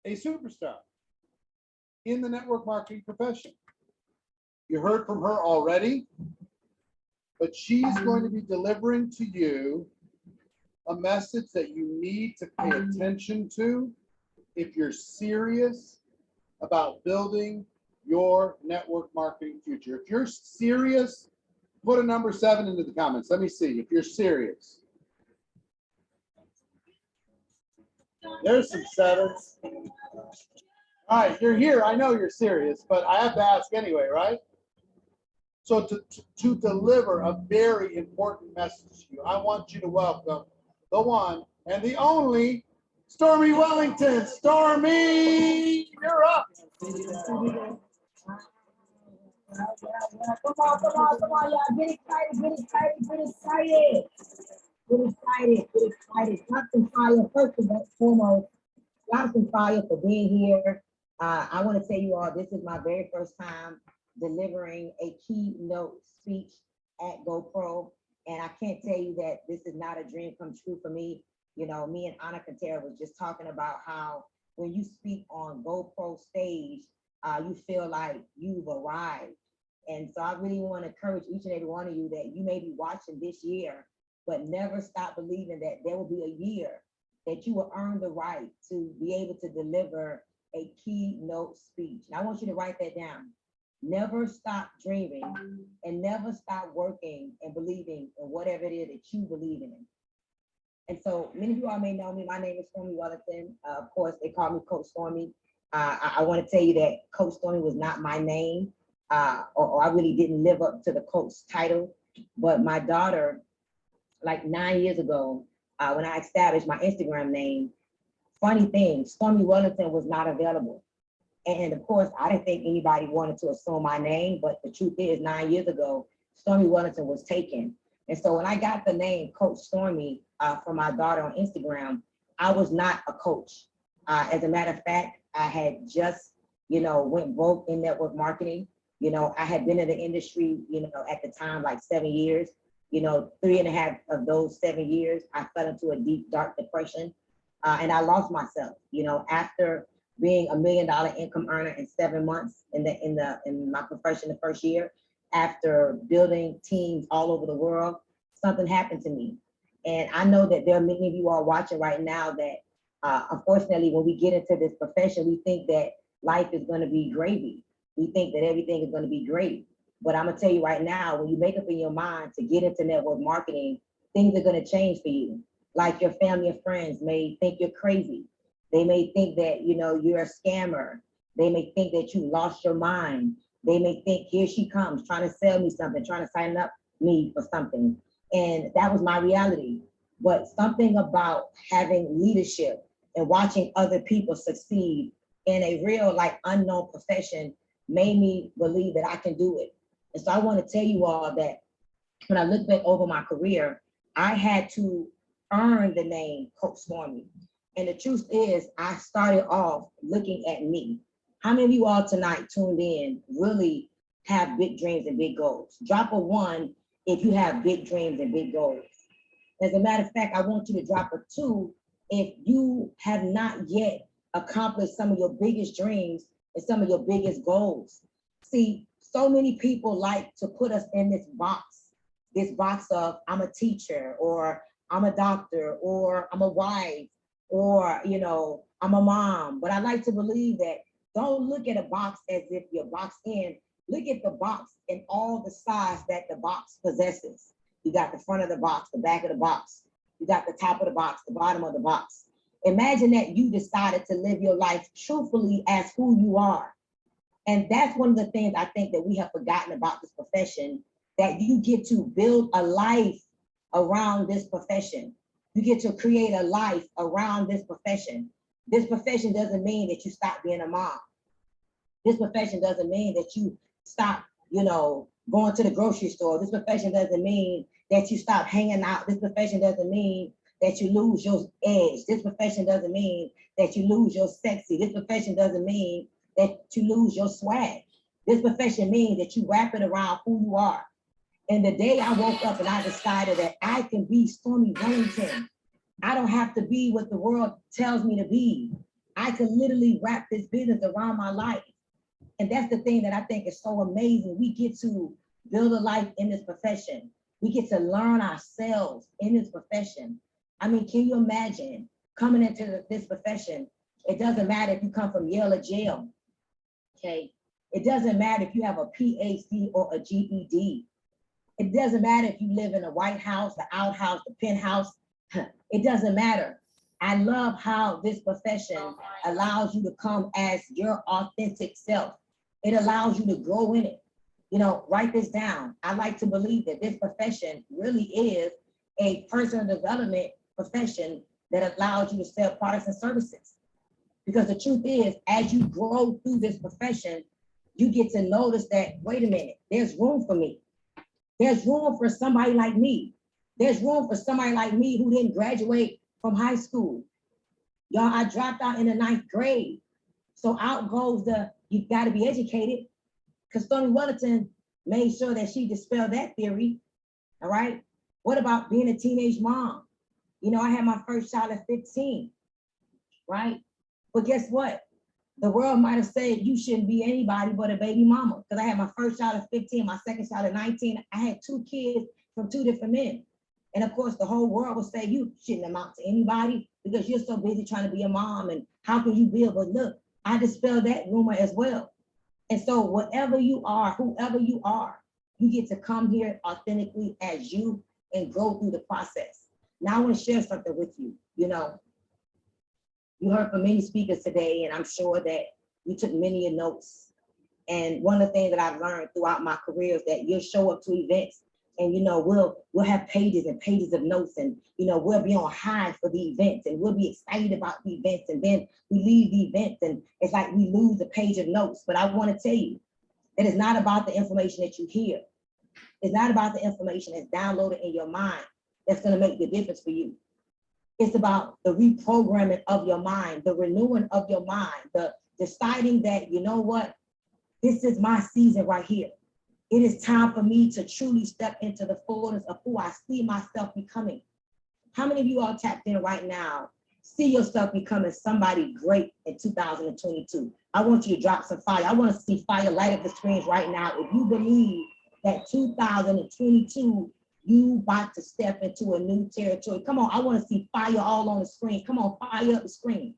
a superstar in the network marketing profession. You heard from her already, but she's going to be delivering to you a message that you need to pay attention to if you're serious about building your network marketing future. If you're serious, put a number 7 into the comments. Let me see if you're serious. There's some 7s. All right, you're here. I know you're serious, but I have to ask anyway, right? So to deliver a very important message to you, I want you to welcome the one and the only Stormy Wellington. Stormy, you're up. Come on, y'all. Get excited. Lots of fire. First and foremost, lots of fire for being here. I want to tell you all, this is my very first time delivering a keynote speech at GoPro. And I can't tell you that this is not a dream come true for me. You know, me and Anna Cantera was just talking about how when you speak on GoPro stage, you feel like you've arrived. And so I really want to encourage each and every one of you that you may be watching this year, but never stop believing that there will be a year that you will earn the right to be able to deliver a keynote speech. And I want you to write that down. Never stop dreaming and never stop working and believing in whatever it is that you believe in. And so many of you all may know me. My name is Stormy Wellington. Of course, they call me Coach Stormy. I want to tell you that Coach Stormy was not my name, or I really didn't live up to the coach title. But my daughter, like 9 years ago, when I established my Instagram name, funny thing, Stormy Wellington was not available. And of course, I didn't think anybody wanted to assume my name, but the truth is 9 years ago, Stormy Wellington was taken. And so when I got the name Coach Stormy from my daughter on Instagram, I was not a coach. As a matter of fact, I had just, went broke in network marketing. I had been in the industry, at the time, like 7 years. 3.5 of those 7 years, I fell into a deep, dark depression. And I lost myself, after being $1 million income earner in 7 months in my profession the first year, after building teams all over the world, something happened to me. And I know that there are many of you all watching right now that unfortunately, when we get into this profession, we think that life is going to be gravy. We think that everything is going to be great. But I'm going to tell you right now, when you make up in your mind to get into network marketing, things are going to change for you. Like your family and friends may think you're crazy. They may think that, you're a scammer. They may think that you lost your mind. They may think, here she comes, trying to sell me something, trying to sign up me for something. And that was my reality. But something about having leadership and watching other people succeed in a real, unknown profession made me believe that I can do it. And so I want to tell you all that when I look back over my career, I had to earn the name Coach Stormy. And the truth is, I started off looking at me. How many of you all tonight tuned in really have big dreams and big goals? Drop a 1 if you have big dreams and big goals. As a matter of fact, I want you to drop a 2 if you have not yet accomplished some of your biggest dreams and some of your biggest goals. See, so many people like to put us in this box of I'm a teacher, or I'm a doctor, or I'm a wife, or, I'm a mom. But I like to believe that don't look at a box as if you're boxed in. Look at the box and all the size that the box possesses. You got the front of the box, the back of the box. You got the top of the box, the bottom of the box. Imagine that you decided to live your life truthfully as who you are. And that's one of the things I think that we have forgotten about this profession, that you get to build a life around this profession. You get to create a life around this profession. This profession doesn't mean that you stop being a mom. This profession doesn't mean that you stop, going to the grocery store. This profession doesn't mean that you stop hanging out. This profession doesn't mean that you lose your edge. This profession doesn't mean that you lose your sexy. This profession doesn't mean that you lose your swag. This profession means that you wrap it around who you are. And the day I woke up and I decided that I can be Stormy Wellington, I don't have to be what the world tells me to be. I could literally wrap this business around my life. And that's the thing that I think is so amazing. We get to build a life in this profession. We get to learn ourselves in this profession. I mean, can you imagine coming into this profession? It doesn't matter if you come from Yale or jail, okay? It doesn't matter if you have a PhD or a GED. It doesn't matter if you live in the White House, the outhouse, the penthouse. It doesn't matter. I love how this profession allows you to come as your authentic self. It allows you to grow in it. You know, write this down. I like to believe that this profession really is a personal development profession that allows you to sell products and services. Because the truth is, as you grow through this profession, you get to notice that, wait a minute, there's room for me. There's room for somebody like me. There's room for somebody like me who didn't graduate from high school. Y'all, I dropped out in the 9th grade. So out goes you gotta be educated, because Stormy Wellington made sure that she dispelled that theory, all right? What about being a teenage mom? You know, I had my first child at 15, right? But guess what? The world might have said you shouldn't be anybody but a baby mama, because I had my first child at 15, my second child at 19. I had 2 kids from 2 different men. And of course, the whole world will say you shouldn't amount to anybody because you're so busy trying to be a mom, and how can you build? But look, I dispelled that rumor as well. And so whatever you are, whoever you are, you get to come here authentically as you and go through the process. Now I want to share something with you. You know, you heard from many speakers today, and I'm sure that you took many notes. And one of the things that I've learned throughout my career is that you'll show up to events, and you know, we'll have pages and pages of notes, and you know, we'll be on high for the events, and we'll be excited about the events, and then we leave the events and it's like we lose a page of notes. But I want to tell you that it's not about the information that you hear. It's not about the information that's downloaded in your mind that's going to make the difference for you. It's about the reprogramming of your mind, the renewing of your mind, the deciding that, you know what, this is my season right here. It is time for me to truly step into the fullness of who I see myself becoming. How many of you all tapped in right now, see yourself becoming somebody great in 2022? I want you to drop some fire. I want to see fire light up the screens right now. If you believe that 2022, you about to step into a new territory. Come on, I want to see fire all on the screen. Come on, fire up the screen.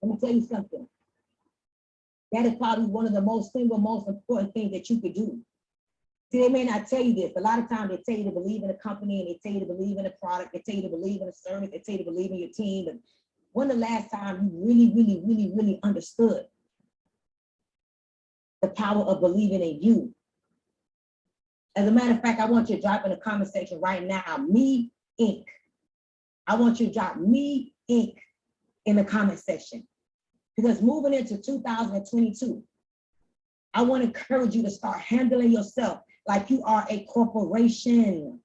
Let me tell you something. That is probably one of the most important things that you could do. See, they may not tell you this. A lot of times they tell you to believe in a company, and they tell you to believe in a product. They tell you to believe in a service. They tell you to believe in your team. And when the last time you really understood the power of believing in you? As a matter of fact, I want you to drop in the comment section right now, Me Inc. I want you to drop Me Inc. in the comment section. Because moving into 2022, I want to encourage you to start handling yourself like you are a corporation.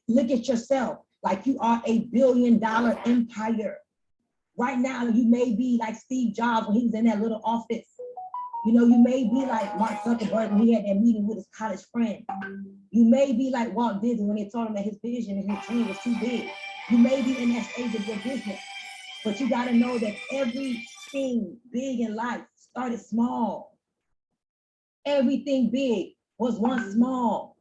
Look at yourself like you are a billion-dollar empire. Right now, you may be like Steve Jobs when he was in that little office. You know, you may be like Mark Zuckerberg when he had that meeting with his college friend. You may be like Walt Disney when they told him that his vision and his dream was too big. You may be in that stage of your business, but you got to know that everything big in life started small. Everything big was once small.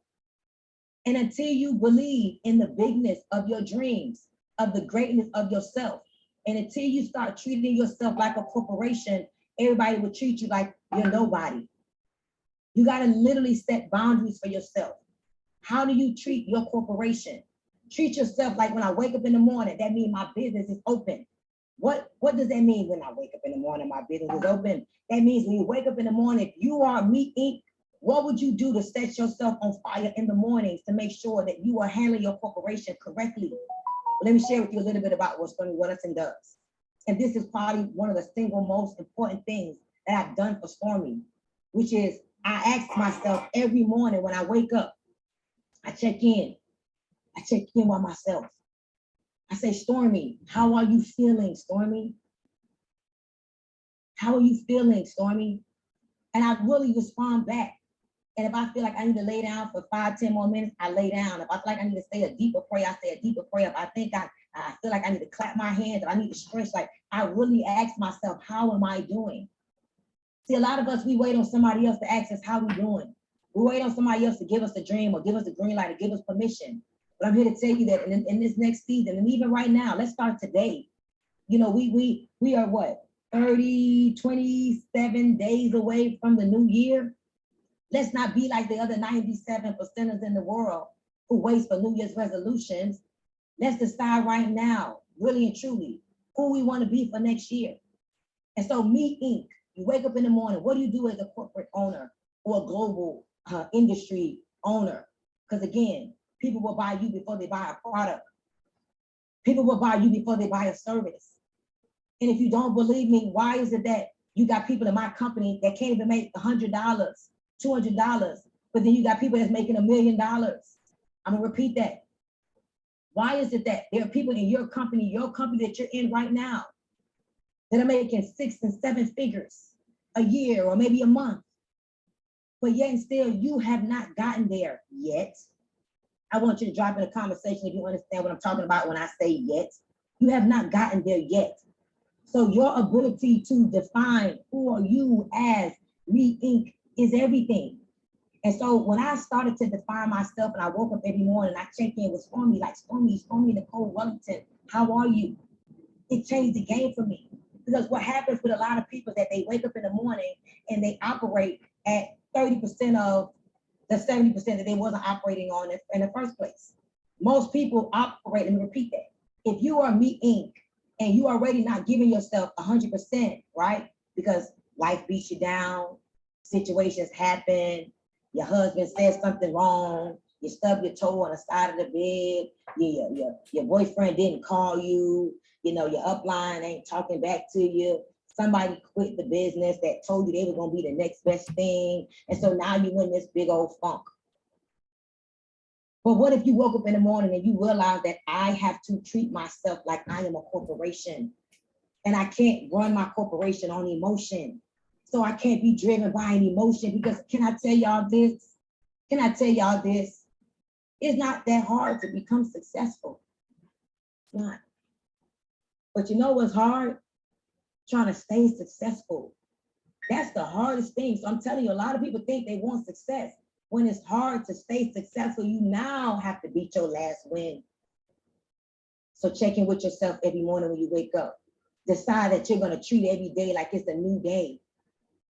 And until you believe in the bigness of your dreams, of the greatness of yourself, and until you start treating yourself like a corporation, everybody will treat you like you're nobody. You got to literally set boundaries for yourself. How do you treat your corporation? Treat yourself like when I wake up in the morning, that means my business is open. What does that mean when I wake up in the morning, my business is open? That means when you wake up in the morning, if you are Me Inc., what would you do to set yourself on fire in the mornings to make sure that you are handling your corporation correctly? Let me share with you a little bit about what Stormy Wellington does. And this is probably one of the single most important things that I've done for Stormy, which is I ask myself every morning when I wake up, I check in with myself. I say, Stormy, how are you feeling, Stormy? How are you feeling, Stormy? And I really respond back. And if I feel like I need to lay down for 5, 10 more minutes, I lay down. If I feel like I need to say a deeper prayer, I say a deeper prayer. If I think I feel like I need to clap my hands, if I need to stretch, like I really ask myself, how am I doing? See, a lot of us, we wait on somebody else to ask us how we doing. We wait on somebody else to give us a dream or give us a green light or give us permission. But I'm here to tell you that in this next season, and even right now, let's start today. You know, we are what, 27 days away from the new year. Let's not be like the other 97%ers in the world who waits for New Year's resolutions. Let's decide right now, really and truly, who we want to be for next year. And so Me Inc., you wake up in the morning, what do you do as a corporate owner or a global industry owner? Because again, people will buy you before they buy a product. People will buy you before they buy a service. And if you don't believe me, why is it that you got people in my company that can't even make $100, $200, but then you got people that's making $1 million? I'm gonna repeat that. Why is it that there are people in your company that you're in right now, that are making 6 and 7 figures a year or maybe a month, but yet and still you have not gotten there yet? I want you to drop in a conversation if you understand what I'm talking about when I say yet. You have not gotten there yet. So your ability to define who are you as Me Inc. is everything. And so when I started to define myself and I woke up every morning, I checked in with Stormy, like Stormy Nicole Wellington, how are you? It changed the game for me. Because what happens with a lot of people is that they wake up in the morning and they operate at 30% of the 70% that they wasn't operating on in the first place. Most people operate, let me repeat that. If you are Me Inc. and you already not giving yourself 100%, right? Because life beats you down, situations happen, your husband says something wrong, you stub your toe on the side of the bed, your boyfriend didn't call you, you know, your upline ain't talking back to you, somebody quit the business that told you they were gonna be the next best thing, and so now you're in this big old funk. But what if you woke up in the morning and you realize that I have to treat myself like I am a corporation, and I can't run my corporation on emotion? So I can't be driven by an emotion, because can I tell y'all this? Can I tell y'all this? It's not that hard to become successful. It's not. But you know what's hard? Trying to stay successful. That's the hardest thing. So I'm telling you, a lot of people think they want success. When it's hard to stay successful, you now have to beat your last win. So check in with yourself every morning when you wake up. Decide that you're gonna treat every day like it's a new day.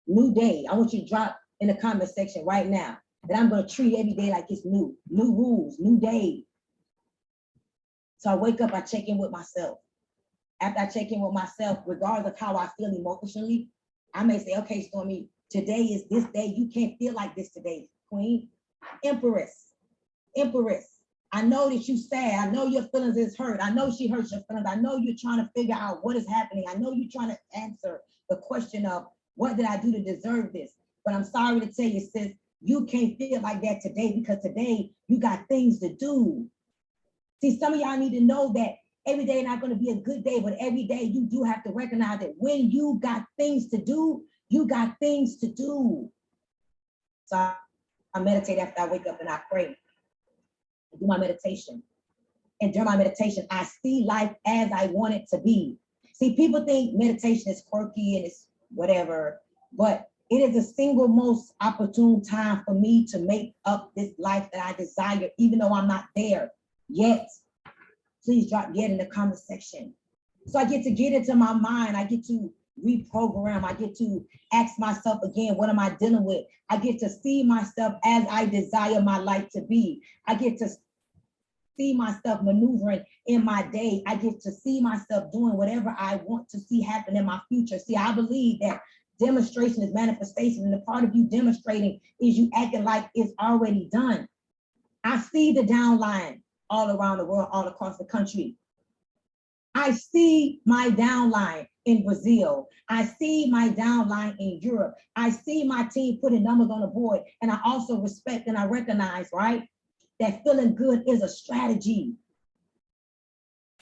New day. I want you to drop in the comment section right now that I'm gonna treat every day like it's new. New rules, new day. So I wake up, I check in with myself. After I check in with myself, regardless of how I feel emotionally, I may say, okay, Stormy, today is this day. You can't feel like this today, Queen. Empress. I know that you sad. I know your feelings is hurt. I know she hurts your feelings. I know you're trying to figure out what is happening. I know you're trying to answer the question of what did I do to deserve this? But I'm sorry to tell you, sis, you can't feel like that today, because today you got things to do. See, some of y'all need to know that every day not going to be a good day, but every day you do have to recognize that when you got things to do, you got things to do. So I meditate after I wake up and I pray. I do my meditation. And during my meditation, I see life as I want it to be. See, people think meditation is quirky and it's whatever, but it is the single most opportune time for me to make up this life that I desire, even though I'm not there yet. Please drop yet in the comment section. So I get to get into my mind. I get to reprogram. I get to ask myself again, what am I dealing with? I get to see myself as I desire my life to be. I get to see myself maneuvering in my day. I get to see myself doing whatever I want to see happen in my future. See, I believe that demonstration is manifestation, and the part of you demonstrating is you acting like it's already done. I see the downline all around the world, all across the country. I see my downline in Brazil. I see my downline in Europe. I see my team putting numbers on the board. And I also respect and I recognize, right, that feeling good is a strategy.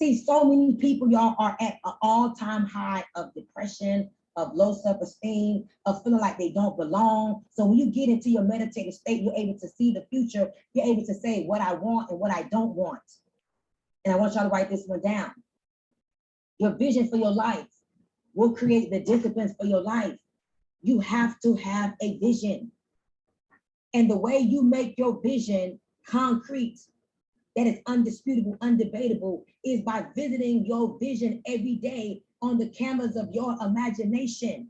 See, so many people, y'all, are at an all-time high of depression, of low self-esteem, of feeling like they don't belong. So when you get into your meditative state, you're able to see the future. You're able to say what I want and what I don't want. And I want y'all to write this one down. Your vision for your life will create the disciplines for your life. You have to have a vision. And the way you make your vision concrete, that is undisputable, undebatable, is by visiting your vision every day on the cameras of your imagination.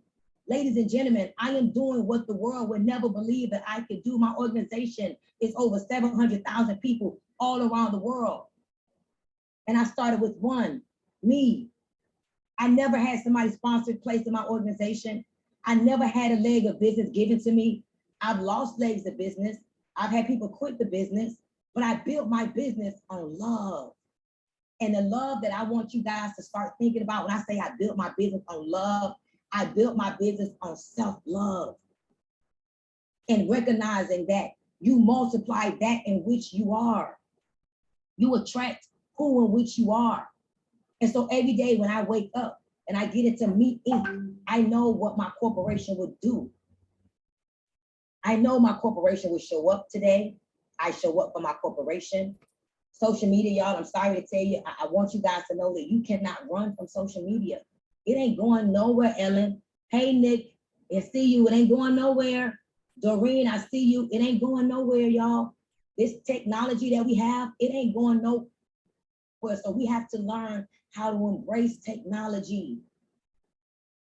Ladies and gentlemen, I am doing what the world would never believe that I could do. My organization is over 700,000 people all around the world. And I started with one, me. I never had somebody sponsored placed in my organization. I never had a leg of business given to me. I've lost legs of business. I've had people quit the business, but I built my business on love. And the love that I want you guys to start thinking about when I say I built my business on love, I built my business on self-love. And recognizing that you multiply that in which you are. You attract who in which you are. And so every day when I wake up and I get into Meet Inc., I know what my corporation would do. I know my corporation will show up today. I show up for my corporation. Social media, y'all, I'm sorry to tell you, I want you guys to know that you cannot run from social media. It ain't going nowhere, Ellen. Hey, Nick, I see you. It ain't going nowhere. Doreen, I see you. It ain't going nowhere, y'all. This technology that we have, it ain't going nowhere. So we have to learn how to embrace technology.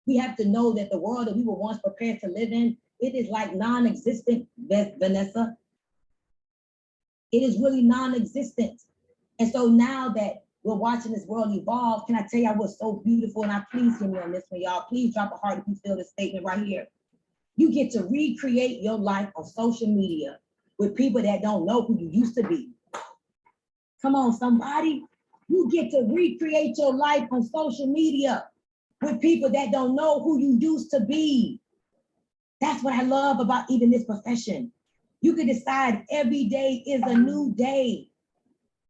We have to know that the world that we were once prepared to live in, it is like non-existent, Vanessa. It is really non-existent. And so now that we're watching this world evolve, can I tell y'all what's so beautiful? And please hear me on this one, y'all. Please drop a heart if you feel this statement right here. You get to recreate your life on social media with people that don't know who you used to be. Come on, somebody. You get to recreate your life on social media with people that don't know who you used to be. That's what I love about even this profession. You can decide every day is a new day.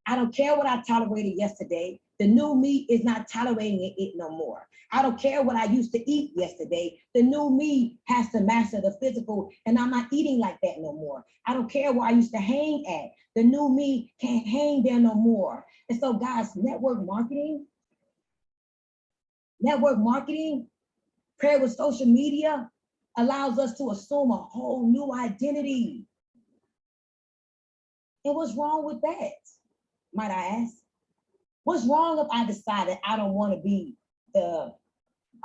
I don't care what I tolerated yesterday. The new me is not tolerating it no more. I don't care what I used to eat yesterday. The new me has to master the physical, and I'm not eating like that no more. I don't care where I used to hang at. The new me can't hang there no more. And so guys, network marketing, paired with social media, allows us to assume a whole new identity. And what's wrong with that, might I ask? What's wrong if I decided I don't want to be the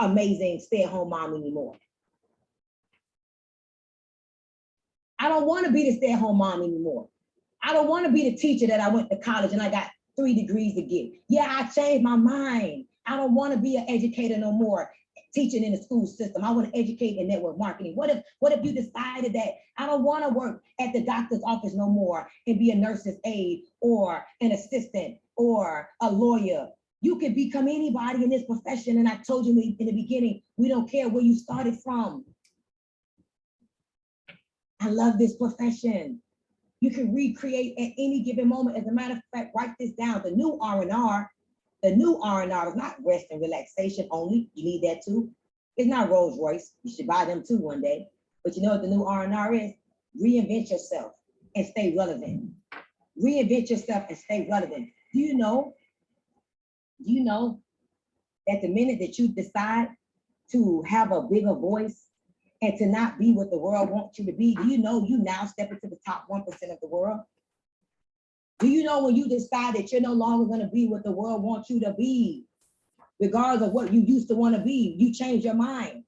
amazing stay-at-home mom anymore? I don't want to be the stay-at-home mom anymore. I don't want to be the teacher that I went to college and I got 3 degrees to get. Yeah, I changed my mind. I don't want to be an educator no more, teaching in the school system. I want to educate in network marketing. What if you decided that I don't want to work at the doctor's office no more and be a nurse's aide or an assistant or a lawyer? You can become anybody in this profession. And I told you in the beginning, we don't care where you started from. I love this profession. You can recreate at any given moment. As a matter of fact, write this down. The new R&R is not rest and relaxation only. You need that too. It's not Rolls Royce. You should buy them too one day. But you know what the new R&R is? Reinvent yourself and stay relevant. Reinvent yourself and stay relevant. Do you know that the minute that you decide to have a bigger voice and to not be what the world wants you to be, do you know you now step into the top 1% of the world? Do you know when you decide that you're no longer going to be what the world wants you to be, regardless of what you used to want to be, you change your mind?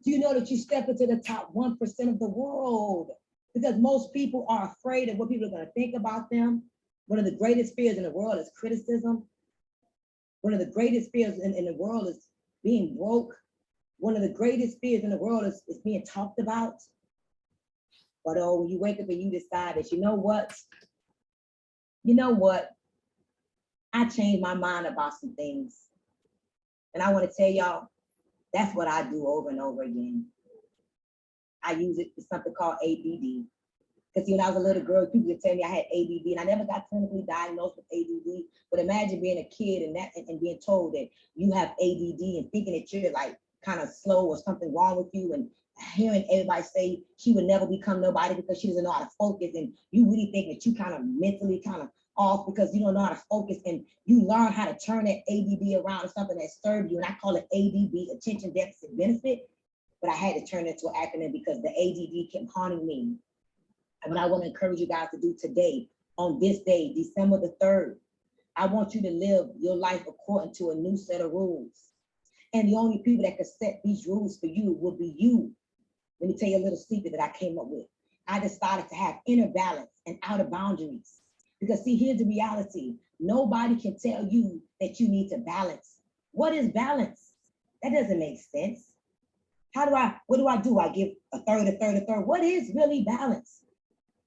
Do you know that you step into the top 1% of the world? Because most people are afraid of what people are going to think about them. One of the greatest fears in the world is criticism. One of the greatest fears in the world is being broke. One of the greatest fears in the world is being talked about. But when you wake up and you decide that, you know what? I changed my mind about some things. And I want to tell y'all, that's what I do over and over again. I use it for something called ADD. Because when I was a little girl, people would tell me I had ADD, and I never got clinically diagnosed with ADD. But imagine being a kid and being told that you have ADD and thinking that you're like kind of slow or something wrong with you, and hearing everybody say she would never become nobody because she doesn't know how to focus, and you really think that you kind of mentally kind of off because you don't know how to focus, and you learn how to turn that ADD around to something that serves you. And I call it ADB, attention deficit benefit, but I had to turn it into an acronym because the ADD kept haunting me. And what I want to encourage you guys to do today, on this day, December the 3rd, I want you to live your life according to a new set of rules. And the only people that can set these rules for you will be you. Let me tell you a little secret that I came up with. I decided to have inner balance and outer boundaries. Because see, here's the reality. Nobody can tell you that you need to balance. What is balance? That doesn't make sense. What do I do? I give a third, a third, a third. What is really balance?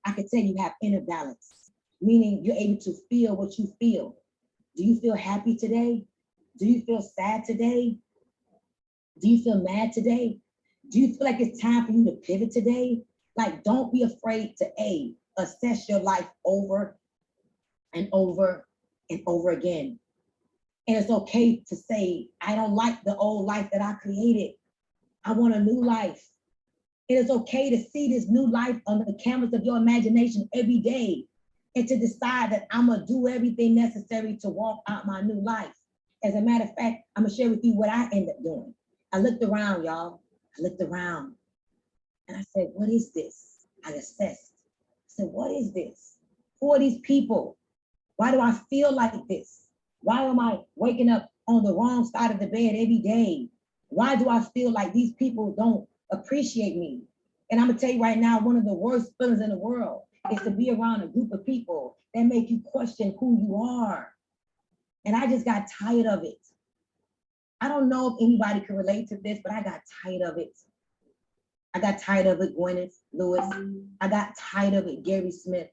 I can tell you have inner balance, meaning you're able to feel what you feel. Do you feel happy today? Do you feel sad today? Do you feel mad today? Do you feel like it's time for you to pivot today? Like, don't be afraid to assess your life over and over and over again. And it's okay to say, I don't like the old life that I created. I want a new life. It is okay to see this new life on the canvas of your imagination every day and to decide that I'm gonna do everything necessary to walk out my new life. As a matter of fact, I'm gonna share with you what I ended up doing. I looked around, y'all. I looked around and I said, what is this? I assessed. I said, what is this? Who are these people? Why do I feel like this? Why am I waking up on the wrong side of the bed every day? Why do I feel like these people don't appreciate me? And I'm gonna tell you right now, one of the worst feelings in the world is to be around a group of people that make you question who you are. And I just got tired of it. I don't know if anybody can relate to this, but I got tired of it. I got tired of it, Gwyneth Lewis. I got tired of it, Gary Smith.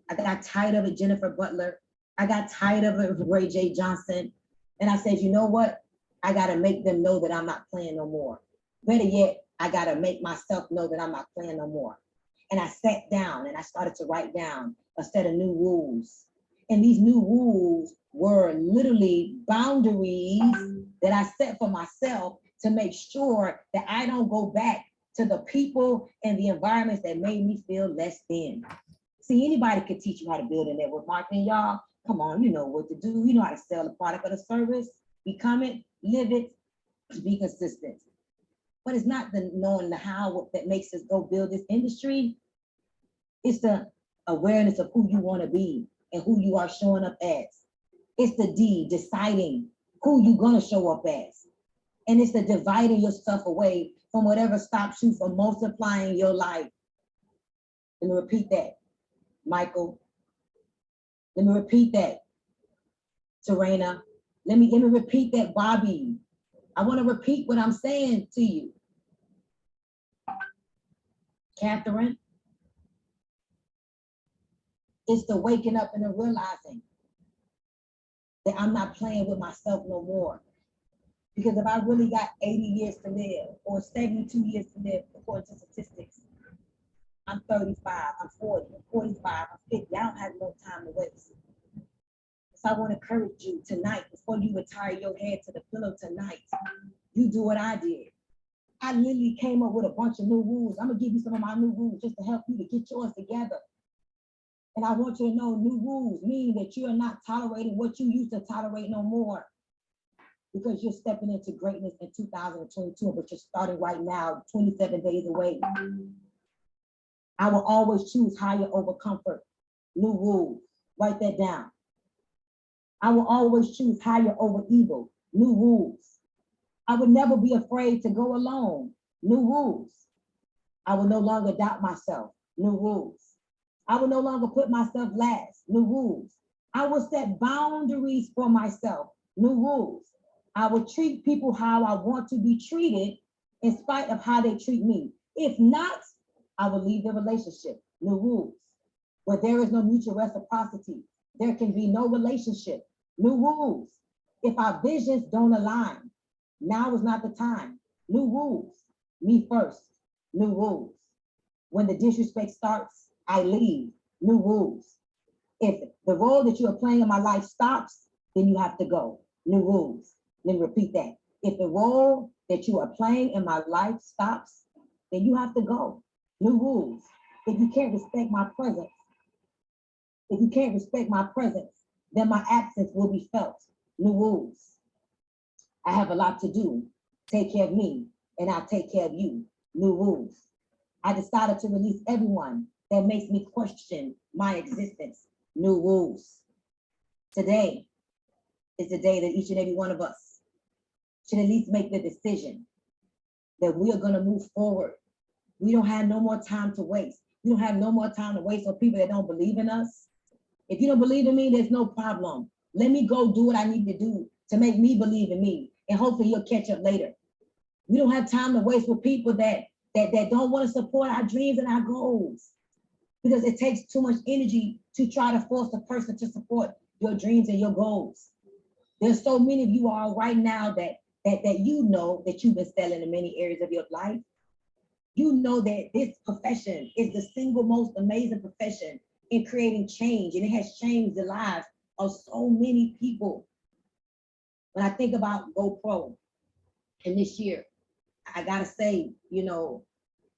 I got tired of it, Jennifer Butler. I got tired of it, Ray J. Johnson. And I said, you know what? I gotta make them know that I'm not playing no more. Better yet, I gotta make myself know that I'm not playing no more. And I sat down and I started to write down a set of new rules. And these new rules were literally boundaries that I set for myself to make sure that I don't go back to the people and the environments that made me feel less than. See, anybody could teach you how to build a network marketing, y'all. Come on, you know what to do. You know how to sell the product or the service. Become it, live it, be consistent. But it's not the knowing the how that makes us go build this industry. It's the awareness of who you want to be and who you are showing up as. It's the D, deciding who you're gonna show up as. And it's the dividing yourself away from whatever stops you from multiplying your life. Let me repeat that, Michael. Let me repeat that, Serena. Let me repeat that, Bobby. I want to repeat what I'm saying to you. Catherine, it's the waking up and the realizing that I'm not playing with myself no more. Because if I really got 80 years to live or 72 years to live, according to statistics, I'm 35, I'm 40, I'm 45, I'm 50. I don't have no time to waste. So I want to encourage you tonight, before you retire your head to the pillow tonight, you do what I did. I literally came up with a bunch of new rules. I'm gonna give you some of my new rules just to help you to get yours together. And I want you to know new rules mean that you are not tolerating what you used to tolerate no more. Because you're stepping into greatness in 2022, but you're starting right now, 27 days away. I will always choose higher over comfort. New rules, write that down. I will always choose higher over evil. New rules. I would never be afraid to go alone. New rules. I will no longer doubt myself. New rules. I will no longer put myself last. New rules. I will set boundaries for myself. New rules. I will treat people how I want to be treated in spite of how they treat me. If not, I will leave the relationship. New rules. Where there is no mutual reciprocity, there can be no relationship. New rules. If our visions don't align, now is not the time. New rules. Me first. New rules. When the disrespect starts, I leave. New rules. If the role that you are playing in my life stops, then you have to go. New rules. Let me repeat that. If the role that you are playing in my life stops, then you have to go. New rules. If you can't respect my presence, then my absence will be felt. New rules. I have a lot to do. Take care of me, and I'll take care of you. New rules. I decided to release everyone that makes me question my existence. New rules. Today is the day that each and every one of us should at least make the decision that we are going to move forward. We don't have no more time to waste. We don't have no more time to waste on people that don't believe in us. If you don't believe in me, there's no problem. Let me go do what I need to do to make me believe in me, and hopefully you'll catch up later. We don't have time to waste with people that don't want to support our dreams and our goals, because it takes too much energy to try to force a person to support your dreams and your goals. There's so many of you all right now that you know that you've been selling in many areas of your life. You know that this profession is the single most amazing profession in creating change, and it has changed the lives of so many people. When I think about GoPro, and this year, I gotta say, you know,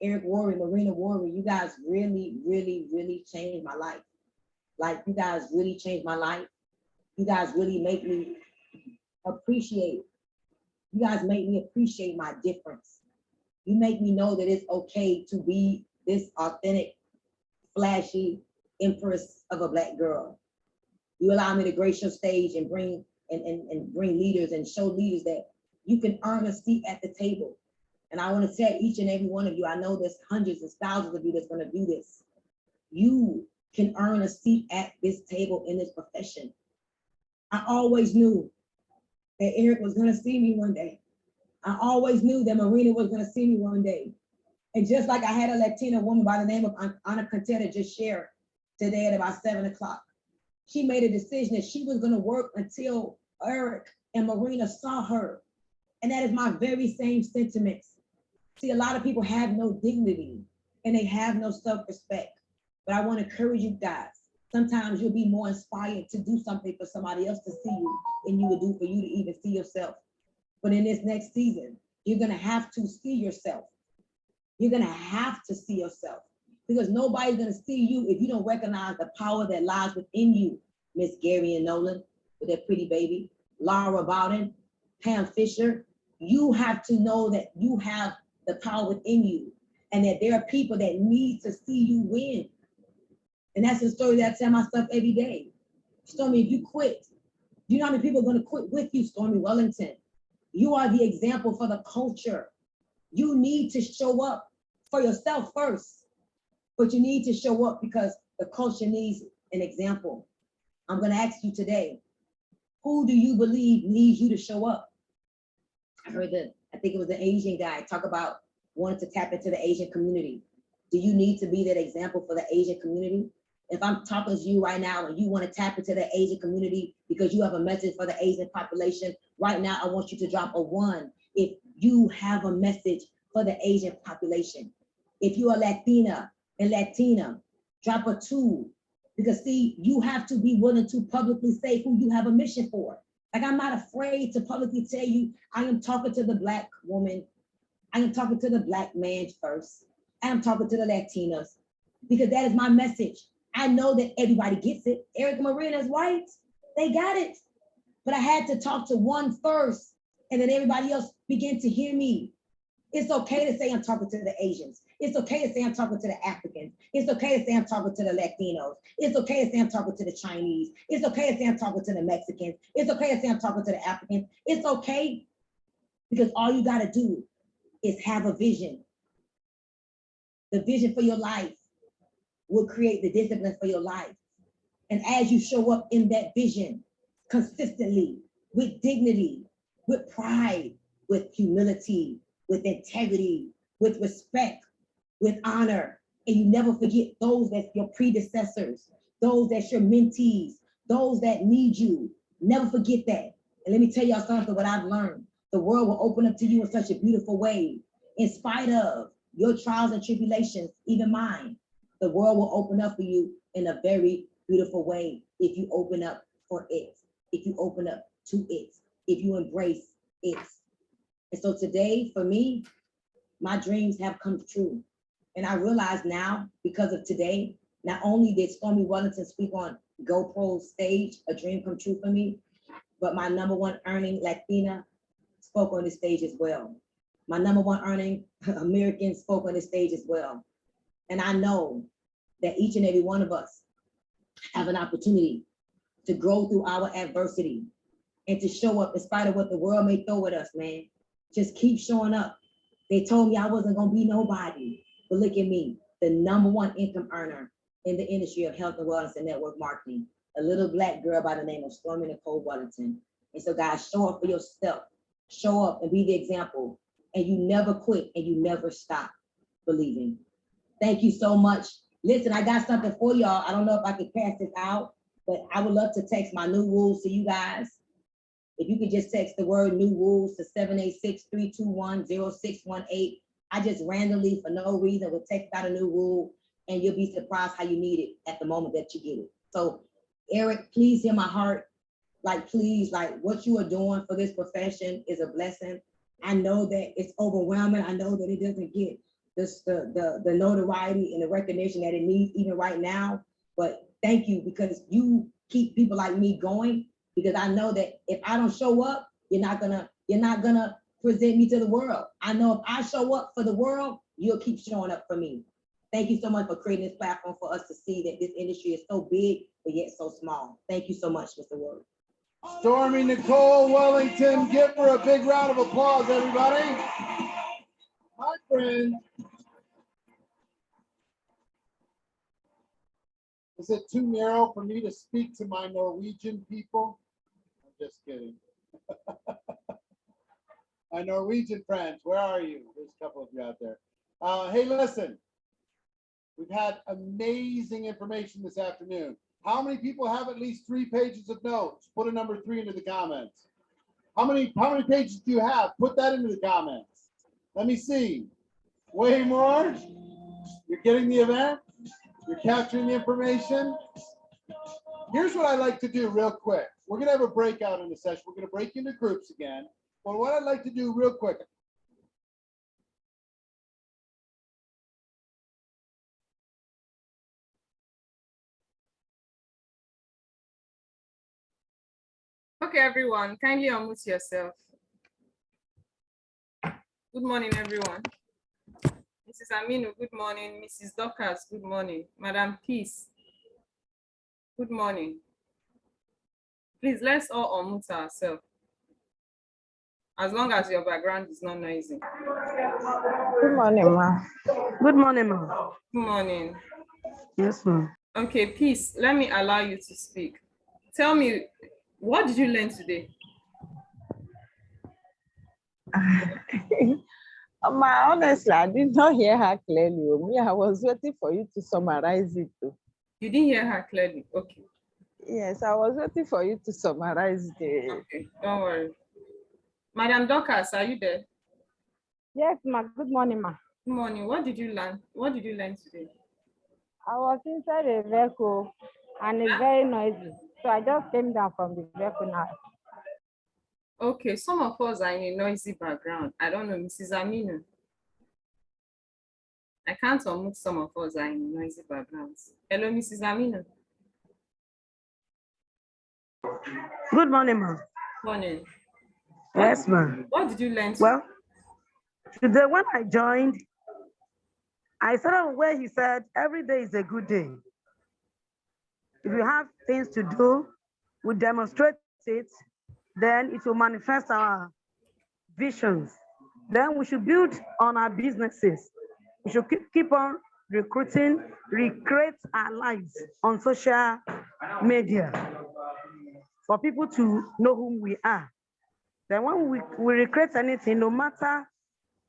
Eric Worre, Marina Worre, you guys really, really, really changed my life. Like, you guys really changed my life. You guys really make me appreciate. You guys make me appreciate my difference. You make me know that it's okay to be this authentic, flashy empress of a Black girl. You allow me to grace your stage and bring leaders and show leaders that you can earn a seat at the table. And I want to tell each and every one of you, I know there's hundreds and thousands of you that's going to do this. You can earn a seat at this table in this profession. I always knew that Eric was going to see me one day. I always knew that Marina was going to see me one day. And just like I had a Latina woman by the name of Ana Conteta just share today at about 7 o'clock. She made a decision that she was going to work until Eric and Marina saw her. And that is my very same sentiments. See, a lot of people have no dignity and they have no self-respect. But I want to encourage you guys. Sometimes you'll be more inspired to do something for somebody else to see you than you would do for you to even see yourself. But in this next season, you're going to have to see yourself. You're going to have to see yourself, because nobody's going to see you if you don't recognize the power that lies within you. Miss Gary and Nolan with that pretty baby, Laura Bowden, Pam Fisher. You have to know that you have the power within you, and that there are people that need to see you win. And that's the story that I tell myself every day. Stormy, if you quit, do you know how many people are going to quit with you, Stormy Wellington? You are the example for the culture. You need to show up for yourself first, but you need to show up because the culture needs an example. I'm going to ask you today, who do you believe needs you to show up? I heard that, I think it was an Asian guy talk about wanting to tap into the Asian community. Do you need to be that example for the Asian community? If I'm talking to you right now and you want to tap into the Asian community because you have a message for the Asian population, right now I want you to drop a 1 if you have a message for the Asian population. If you are Latina and Latina, drop a 2. Because see, you have to be willing to publicly say who you have a mission for. Like, I'm not afraid to publicly tell you, I am talking to the Black woman. I am talking to the Black man first. I am talking to the Latinas, because that is my message. I know that everybody gets it. Eric and Marina is white. They got it. But I had to talk to one first, and then everybody else began to hear me. It's okay to say I'm talking to the Asians. It's okay to say I'm talking to the Africans. It's okay to say I'm talking to the Latinos. It's okay to say I'm talking to the Chinese. It's okay to say I'm talking to the Mexicans. It's okay to say I'm talking to the Africans. It's okay, because all you got to do is have a vision. The vision for your life will create the discipline for your life. And as you show up in that vision consistently, with dignity, with pride, with humility, with integrity, with respect, with honor, and you never forget those that's your predecessors, those that's your mentees, those that need you. Never forget that. And let me tell y'all something, what I've learned. The world will open up to you in such a beautiful way. In spite of your trials and tribulations, even mine, the world will open up for you in a very beautiful way if you open up for it, if you open up to it, if you embrace it. And so today, for me, my dreams have come true. And I realize now, because of today, not only did Stormy Wellington speak on GoPro stage, a dream come true for me, but my #1 earning Latina spoke on the stage as well. My #1 earning American spoke on the stage as well. And I know that each and every one of us have an opportunity to grow through our adversity and to show up in spite of what the world may throw at us, man. Just keep showing up. They told me I wasn't gonna be nobody, but look at me, the #1 income earner in the industry of health and wellness and network marketing, a little Black girl by the name of Stormy Nicole Wellington. And so guys, show up for yourself, show up and be the example, and you never quit and you never stop believing. Thank you so much. Listen, I got something for y'all. I don't know if I could pass this out, but I would love to text my new rules to you guys. If you could just text the word new rules to 786-321-0618. I just randomly, for no reason, would text out a new rule, and you'll be surprised how you need it at the moment that you get it. So Eric, please hear my heart. Like, please, like what you are doing for this profession is a blessing. I know that it's overwhelming. I know that it doesn't get this, the notoriety and the recognition that it needs even right now. But thank you, because you keep people like me going, because I know that if I don't show up, you're not gonna present me to the world. I know if I show up for the world, you'll keep showing up for me. Thank you so much for creating this platform for us to see that this industry is so big, but yet so small. Thank you so much, Mr. Word. Stormy Nicole Wellington, give her a big round of applause, everybody. My friend. Is it too narrow for me to speak to my Norwegian people? I'm just kidding. My Norwegian friends, where are you? There's a couple of you out there. Hey, listen, we've had amazing information this afternoon. How many people have at least 3 pages of notes? Put a number 3 into the comments. How many pages do you have? Put that into the comments. Let me see. Way more? You're getting the event? You're capturing the information? Here's what I like to do real quick. We're gonna have a breakout in the session. We're gonna break into groups again. But what I'd like to do real quick. Okay, everyone, kindly unmute yourself. Good morning, everyone. Mrs. Aminu, good morning. Mrs. Dorcas, good morning. Madam Peace, good morning. Please, let's all unmute ourselves, as long as your background is not noisy. Good morning, ma. Good morning, ma. Good morning. Yes, ma'am. Okay, Peace, let me allow you to speak. Tell me, what did you learn today? Ma, honestly, I did not hear her clearly. Me, I was waiting for you to summarize it too. You didn't hear her clearly? Okay. Yes, I was waiting for you to summarize it. Okay, don't worry. Madam Dorcas, are you there? Yes, ma. Good morning, ma. Good morning. What did you learn? What did you learn today? I was inside a vehicle and it's very noisy. So I just came down from the vehicle now. Okay, some of us are in a noisy background. I don't know, Mrs. Aminu. I can't unmute some of us are in noisy backgrounds. Hello, Mrs. Aminu. Good morning, ma. Morning. Yes, ma'am. What did you learn today? Well, today when I joined, I started where he said, every day is a good day. If you have things to do, we demonstrate it, then it will manifest our visions. Then we should build on our businesses. We should keep on recruiting, recreate our lives on social media for people to know whom we are. Then when we recreate anything, no matter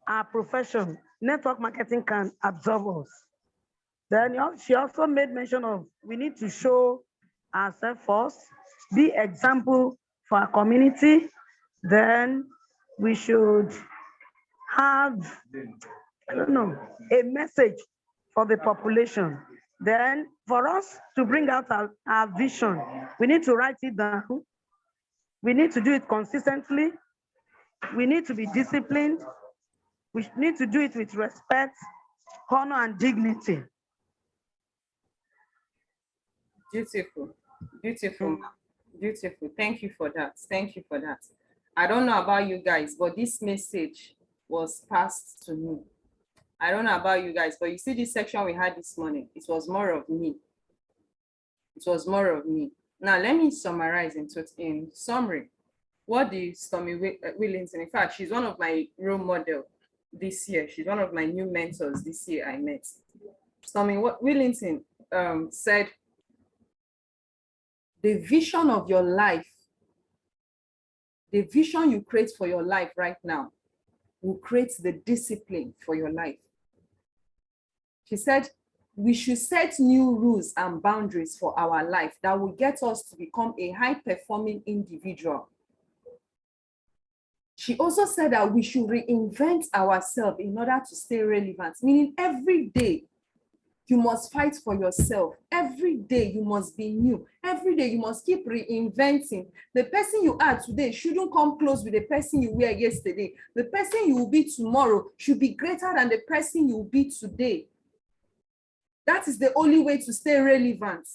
our profession, network marketing can absorb us. Then she also made mention of we need to show ourselves first, be example for our community. Then we should have, I don't know, a message for the population. Then for us to bring out our vision, we need to write it down. We need to do it consistently. We need to be disciplined. We need to do it with respect, honor, and dignity. Beautiful, beautiful, beautiful. Thank you for that. Thank you for that. I don't know about you guys, but this message was passed to me. I don't know about you guys, but you see this section we had this morning, it was more of me. It was more of me. Now, let me summarize in summary. What did Stormy Wellington, in fact, she's one of my role models this year. She's one of my new mentors this year I met. Stormy Wellington said, the vision of your life, the vision you create for your life right now will create the discipline for your life. She said, we should set new rules and boundaries for our life that will get us to become a high-performing individual. She also said that we should reinvent ourselves in order to stay relevant, meaning every day you must fight for yourself. Every day you must be new. Every day you must keep reinventing. The person you are today shouldn't come close with the person you were yesterday. The person you will be tomorrow should be greater than the person you will be today. That is the only way to stay relevant.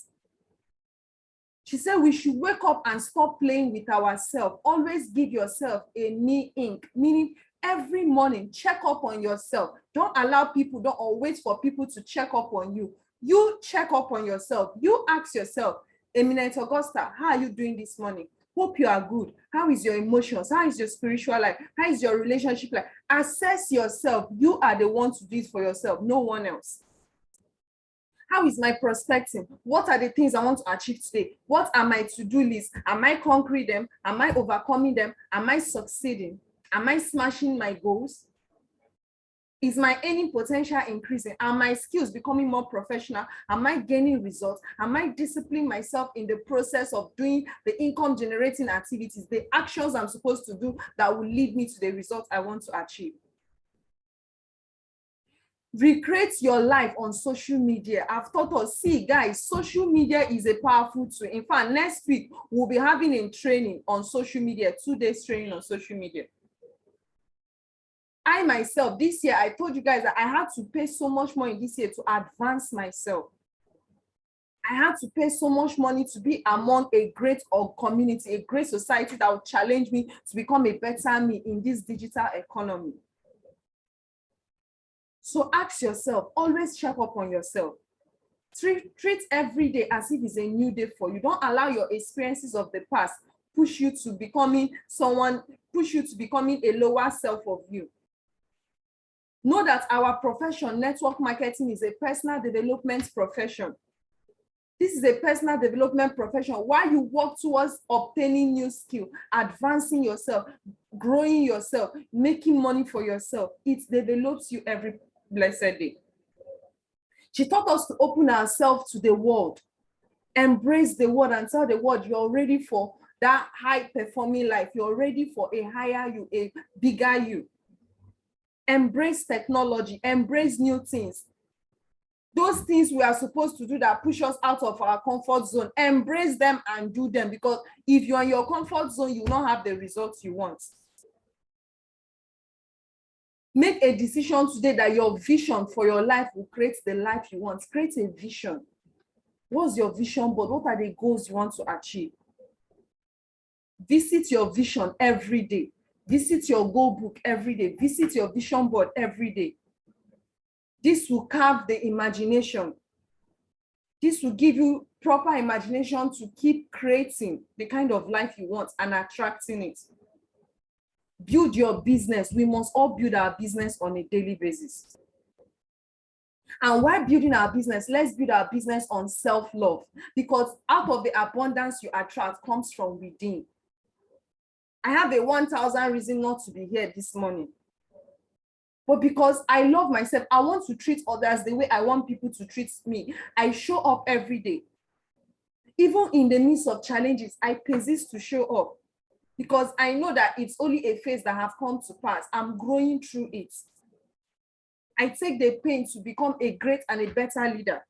She said we should wake up and stop playing with ourselves. Always give yourself a me ink, meaning every morning check up on yourself. Don't allow people, or wait for people to check up on you. You check up on yourself. You ask yourself, Eminent Augusta, how are you doing this morning? Hope you are good. How is your emotions? How is your spiritual life? How is your relationship life? Assess yourself. You are the one to do it for yourself, no one else. How is my prospecting? What are the things I want to achieve today? What are my to-do lists? Am I conquering them? Am I overcoming them? Am I succeeding? Am I smashing my goals? Is my earning potential increasing? Are my skills becoming more professional? Am I gaining results? Am I disciplining myself in the process of doing the income generating activities, the actions I'm supposed to do that will lead me to the results I want to achieve? Recreate your life on social media. I've taught us, see guys, social media is a powerful tool. In fact, next week, we'll be having a training on social media, 2 days training on social media. I myself, this year, I told you guys that I had to pay so much money this year to advance myself. I had to pay so much money to be among a great community, a great society that would challenge me to become a better me in this digital economy. So ask yourself, always check up on yourself. Treat every day as if it's a new day for you. Don't allow your experiences of the past push you to becoming a lower self of you. Know that our profession, network marketing, is a personal development profession. This is a personal development profession. While you work towards obtaining new skill, advancing yourself, growing yourself, making money for yourself, it develops you every blessed day. She taught us to open ourselves to the world, embrace the world and tell the world you're ready for that high performing life. You're ready for a higher you, a bigger you. Embrace technology, embrace new things. Those things we are supposed to do that push us out of our comfort zone, embrace them and do them, because if you're in your comfort zone, you will not have the results you want. Make a decision today that your vision for your life will create the life you want. Create a vision. What's your vision board? What are the goals you want to achieve? Visit your vision every day. Visit your goal book every day. Visit your vision board every day. This will carve the imagination. This will give you proper imagination to keep creating the kind of life you want and attracting it. Build your business. We must all build our business on a daily basis. And while building our business, let's build our business on self-love, because out of the abundance you attract comes from within. I have a 1,000 reason not to be here this morning. But because I love myself, I want to treat others the way I want people to treat me. I show up every day. Even in the midst of challenges, I persist to show up, because I know that it's only a phase that have come to pass. I'm growing through it. I take the pain to become a great and a better leader,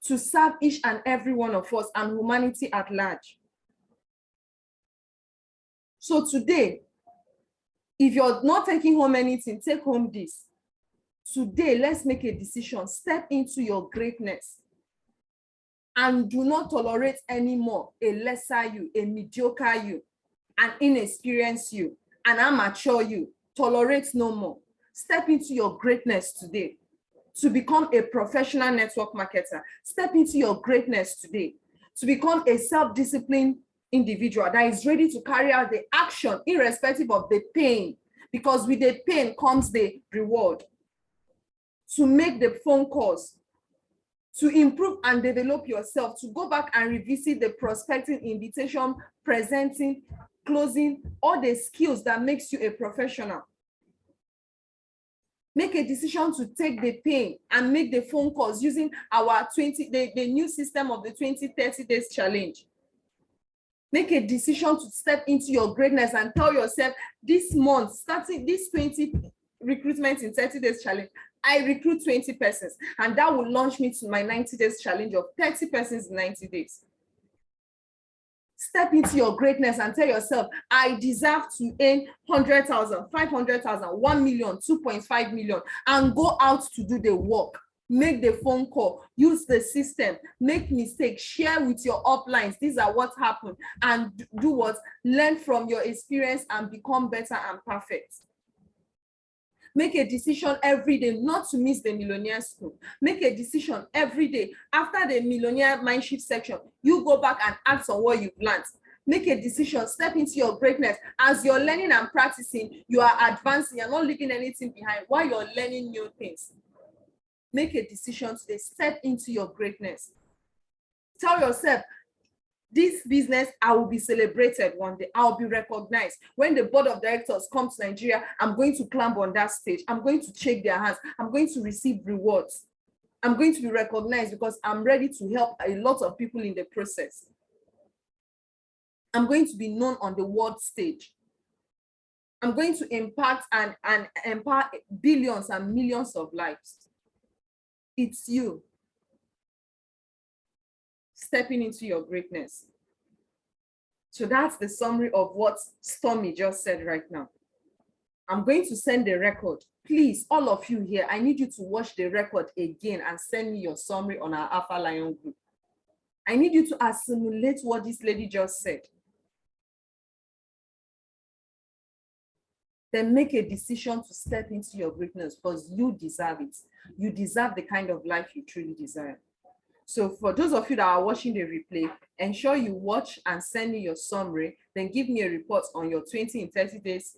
to serve each and every one of us and humanity at large. So today, If you're not taking home anything, take home this. Today, let's make a decision. Step into your greatness. And do not tolerate anymore a lesser you, a mediocre you, an inexperienced you, an amateur you. Tolerate no more. Step into your greatness today to become a professional network marketer. Step into your greatness today to become a self-disciplined individual that is ready to carry out the action irrespective of the pain, because with the pain comes the reward. To make the phone calls, to improve and develop yourself, to go back and revisit the prospecting, invitation, presenting, closing, all the skills that makes you a professional. Make a decision to take the pain and make the phone calls using our the new system of the 20-30 days challenge. Make a decision to step into your greatness and tell yourself, this month, starting this 20 recruitment in 30 days challenge, I recruit 20 persons, and that will launch me to my 90 days challenge of 30 persons in 90 days. Step into your greatness and tell yourself, I deserve to earn 100,000, 500,000, 1 million, 2.5 million, and go out to do the work. Make the phone call, use the system, make mistakes, share with your uplines. These are what happened, and do what? Learn from your experience and become better and perfect. Make a decision every day not to miss the millionaire school. Make a decision every day. After the millionaire mindshift section, you go back and act on what you've learned. Make a decision, step into your greatness. As you're learning and practicing, you are advancing. You're not leaving anything behind while you're learning new things. Make a decision today, step into your greatness. Tell yourself, this business, I will be celebrated one day. I'll be recognized. When the board of directors come to Nigeria, I'm going to climb on that stage. I'm going to shake their hands. I'm going to receive rewards. I'm going to be recognized because I'm ready to help a lot of people in the process. I'm going to be known on the world stage. I'm going to impact and empower billions and millions of lives. It's you. Stepping into your greatness. So that's the summary of what Stormy just said right now. I'm going to send the record. Please, all of you here, I need you to watch the record again and send me your summary on our Alpha Lion group. I need you to assimilate what this lady just said. Then make a decision to step into your greatness because you deserve it. You deserve the kind of life you truly desire. So for those of you that are watching the replay, ensure you watch and send me your summary, then give me a report on your 20 in 30 days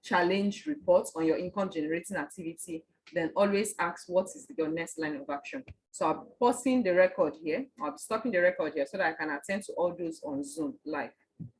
challenge report on your income generating activity. Then always ask what is your next line of action. So I'll be pausing the record here. I'll be stopping the record here so that I can attend to all those on Zoom live.